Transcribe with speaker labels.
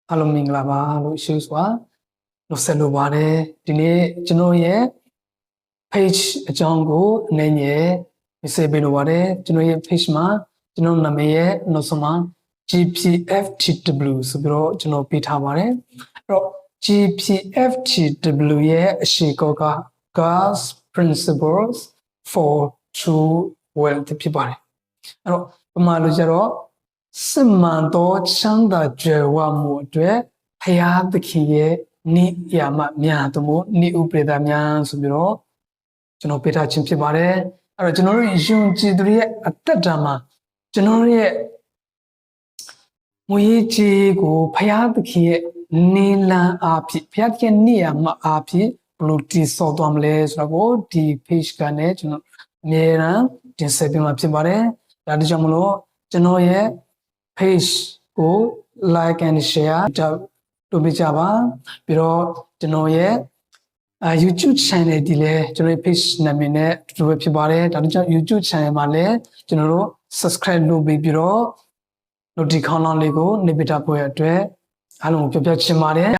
Speaker 1: အားလုံးမင်္ဂလာပါလို့ရှိစွာလို့ဆက်လို့ပါတယ်ဒီနေ့ကျွန်တော်ရဲ့ page အကြောင်းကိုအနေနဲ့ရေးပေးလို့ပါတယ်ကျွန်တော်ရဲ့ page မှာကျွန်တော်နာမည်ရဲ့နောက်ဆုံးမှာ GPFTW ဆိုပြီးတော့ကျွန်တော်ပေးထားပါတယ်အဲ့တော့ GPFTW ရဲ့အရှိကောက Girls Principles for True Wealth ဖြစ်ပါတယ်အဲ့တော့ပမာလို့ကျတော့စစ်မှန်သောချမ်းသာကြွယ်ဝမှုအတွက်ဖရာသခင်ရဲ့နိယာမများသမှုနိဥပဒေသားများဆိုပြီးတော့ကျွန်တော်ပေးထားခြင်းဖြစ်ပါတယ်အဲ့တော့ကျွန်တော်တို့ယုံကြည်သူတွေရဲ့အသက်တာမှာကျွန်တော်တို့ရဲ့ငွေကြီးကိုဖရာသခင်ရဲ့နေလံအားဖြင့်ဖရာသခင်နိယာမအားဖြင့်ဘယ်လိုတည်ဆောက်သွားမလဲဆိုတော့ဒီ page ကနေကျွန်တော်အမြဲတမ်းတင်ဆက်ပေးမှာဖြစ်ပါတယ်ဒါကြောင့်မလို့ကျွန်တော်ရဲ့page ကို like and share လုပ်ပေးကြပါပြီးတော့ကျွန်တော်ရဲ့YouTube channel ဒီလည်းကျွန်တော်ရဲ့ page နာမည်နဲ့အတူတူပဲဖြစ်ပါတယ်ဒါကြောင့် YouTube channel မှာလည်းကျွန်တော်တို့ subscribe လုပ်ပြီးတော့ notification လေးကိုနေပြတာပေါ်ရအတွက်အားလုံးကိုပြောပြချင်ပါတယ်